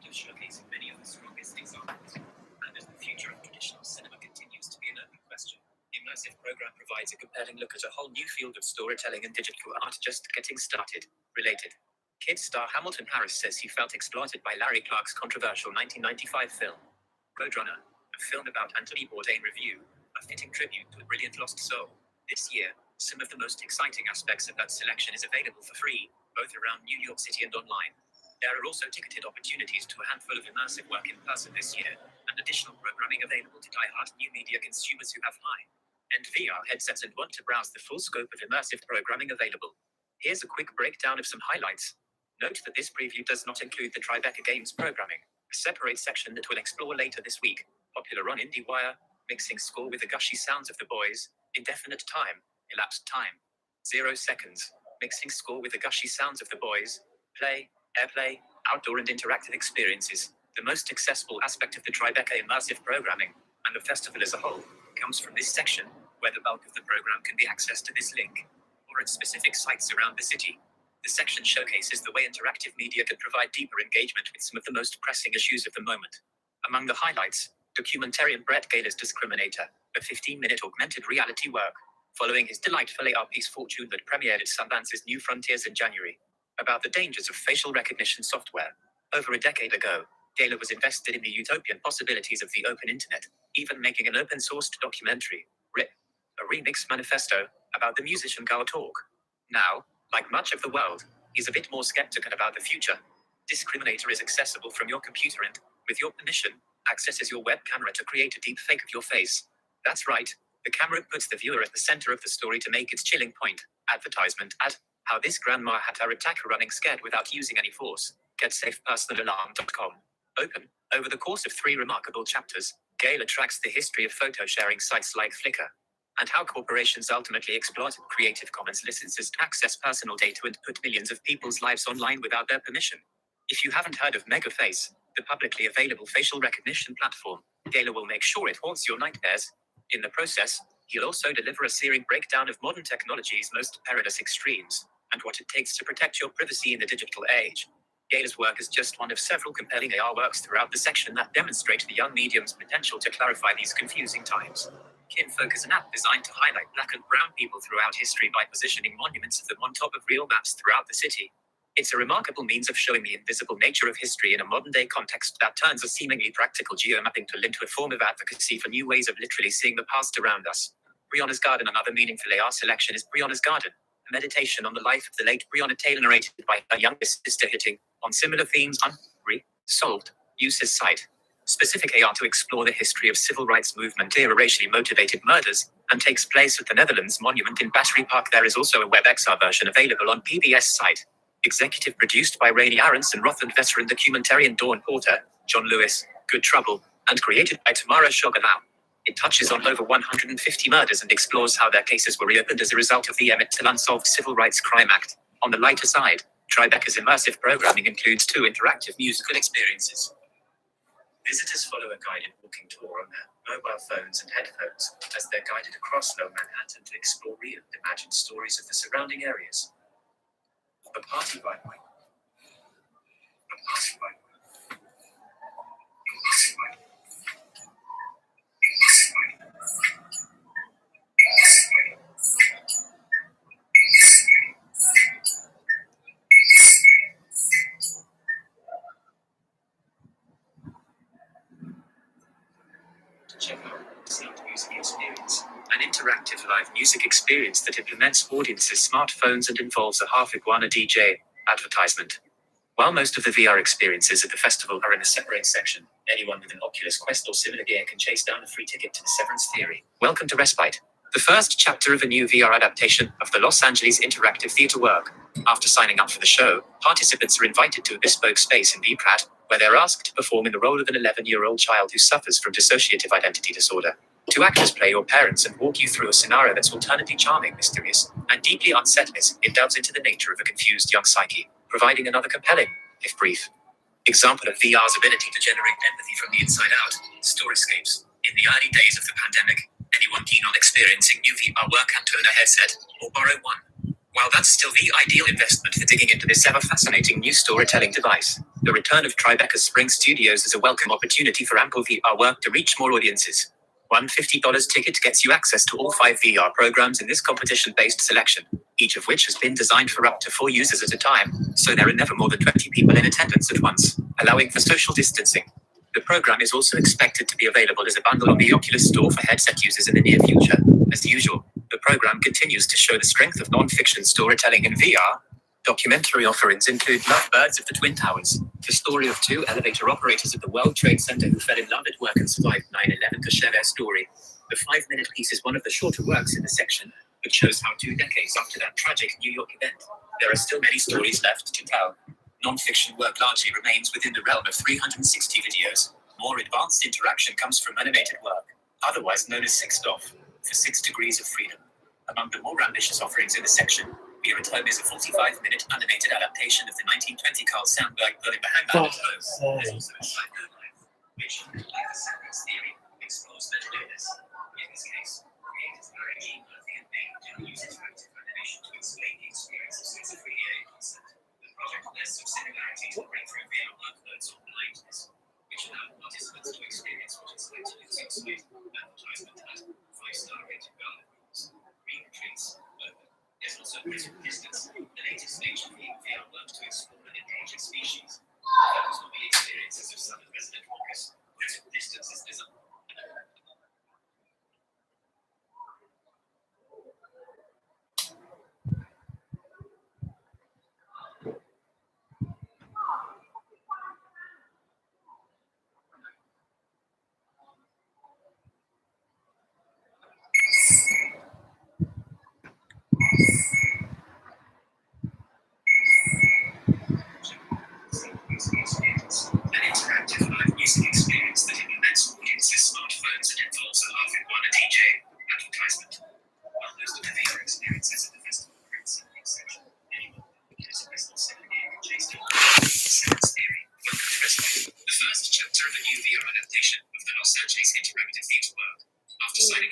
Showcasing many of the strongest examples. And as the future of traditional cinema continues to be an open question, Immersive Program provides a compelling look at a whole new field of storytelling and digital art just getting started. Related. Kid star Hamilton Harris says he felt exploited by Larry Clark's controversial 1995 film, Roadrunner, a film about Anthony Bourdain review, a fitting tribute to a brilliant lost soul. This year, some of the most exciting aspects of that selection is available for free, both around New York City and online. There are also ticketed opportunities to a handful of immersive work in person this year, and additional programming available to die-hard new media consumers who have high-end VR headsets and want to browse the full scope of immersive programming available. Here's a quick breakdown of some highlights. Note that this preview does not include the Tribeca Games programming, a separate section that we'll explore later this week. Popular on IndieWire, mixing score with the gushy sounds of the boys, indefinite time, elapsed time, 0 seconds, mixing score with the gushy sounds of the boys, play, airplay, outdoor and interactive experiences. The most accessible aspect of the Tribeca immersive programming, and the festival as a whole, comes from this section, where the bulk of the program can be accessed to this link, or at specific sites around the city. The section showcases the way interactive media can provide deeper engagement with some of the most pressing issues of the moment. Among the highlights, documentarian Brett Gaylor's Discriminator, a 15-minute augmented reality work, following his delightful AR piece Fortune that premiered at Sundance's New Frontiers in January, about the dangers of facial recognition software. Over a decade ago, Gaylor was invested in the utopian possibilities of the open internet, even making an open-sourced documentary, RIP, a remix manifesto, about the musician Gal Talk. Now, like much of the world, he's a bit more skeptical about the future. Discriminator is accessible from your computer and, with your permission, accesses your web camera to create a deep fake of your face. That's right, the camera puts the viewer at the center of the story to make its chilling point. Advertisement ad. How this grandma had her attacker running scared without using any force. GetSafePersonalAlarm.com. Open. Over the course of 3 remarkable chapters, Gaylor tracks the history of photo sharing sites like Flickr, and how corporations ultimately exploited Creative Commons licenses to access personal data and put millions of people's lives online without their permission. If you haven't heard of Megaface, the publicly available facial recognition platform, Gaylor will make sure it haunts your nightmares. In the process, he'll also deliver a searing breakdown of modern technology's most perilous extremes, and what it takes to protect your privacy in the digital age. Gaylor's work is just one of several compelling AR works throughout the section that demonstrate the young medium's potential to clarify these confusing times. Kinfolk is an app designed to highlight black and brown people throughout history by positioning monuments of them on top of real maps throughout the city. It's a remarkable means of showing the invisible nature of history in a modern-day context that turns a seemingly practical geomapping tool into a form of advocacy for new ways of literally seeing the past around us. Brianna's Garden. Another meaningful AR selection is Brianna's Garden, a meditation on the life of the late Breonna Taylor, narrated by her youngest sister, hitting on similar themes on Unsolved Uses site. Specific AR to explore the history of civil rights movement era racially motivated murders, and takes place at the Netherlands Monument in Battery Park. There is also a WebXR version available on PBS site. Executive produced by Rainey Aronson Roth and veteran documentarian Dawn Porter, John Lewis, Good Trouble, and created by Tamara Shogalau. It touches on over 150 murders and explores how their cases were reopened as a result of the Emmett Till Unsolved Civil Rights Crime Act. On the lighter side, Tribeca's immersive programming includes 2 interactive musical experiences. Visitors follow a guided walking tour on their mobile phones and headphones as they're guided across Lower Manhattan to explore real and imagined stories of the surrounding areas. A party vibe. A party vibe. Check out Sound Music Experience, an interactive live music experience that implements audiences' smartphones and involves a half iguana DJ. Advertisement. While most of the VR experiences at the festival are in a separate section, anyone with an Oculus Quest or similar gear can chase down a free ticket to the Severance Theory. Welcome to Respite, the first chapter of a new VR adaptation of the Los Angeles Interactive Theater work. After signing up for the show, participants are invited to a bespoke space in Pratt, where they're asked to perform in the role of an 11-year-old child who suffers from dissociative identity disorder. Two actors play your parents and walk you through a scenario that's alternately charming, mysterious, and deeply unsettling as it delves into the nature of a confused young psyche, providing another compelling, if brief, example of VR's ability to generate empathy from the inside out. Storyscapes. In the early days of the pandemic, anyone keen on experiencing new VR work can own a headset or borrow one. While that's still the ideal investment for digging into this ever-fascinating new storytelling device, the return of Tribeca's Spring Studios is a welcome opportunity for ample VR work to reach more audiences. One $50 ticket gets you access to all 5 VR programs in this competition-based selection, each of which has been designed for up to 4 users at a time, so there are never more than 20 people in attendance at once, allowing for social distancing. The program is also expected to be available as a bundle on the Oculus Store for headset users in the near future. As usual, the program continues to show the strength of non-fiction storytelling in VR. Documentary offerings include Lovebirds of the Twin Towers, the story of 2 elevator operators at the World Trade Center who fell in love at work and survived 9/11 to share their story. The 5-minute piece is one of the shorter works in the section, but shows how 2 decades after that tragic New York event, there are still many stories left to tell. Non-fiction work largely remains within the realm of 360 videos. More advanced interaction comes from animated work, otherwise known as Sixed Off, for 6 Degrees of Freedom. Among the more ambitious offerings in the section, Here at Home is a 45-minute animated adaptation of the 1920 Carl Sandburg poem The Hangman at Home. There's also a Psycho Life, which, like the Severance Theory, explores mental illness. In this case, creators Larry G. Murphy and May Dillon use interactive animation to explain the experience of schizophrenia in concept. The project lists some similarities to breakthrough VR workloads on blindness, which allow participants to experience what it's like to lose your sight. Advertisement at 5-star rated Bells, green retreats, open. There's also Critical Distance, the latest stage of VR work to explore an endangered species. Those will be experiences of southern resident walkers. Critical Distance is designed. An interactive live music experience that implements audiences' smartphones and involves a half iguana DJ. Advertisement. While most of the VR experiences at the festival are in the section, anyone who has a personal symphony can chase down the Severance Theory. Welcome to Respite, the first chapter of a new VR adaptation of the Los Angeles Interactive Theater work. After signing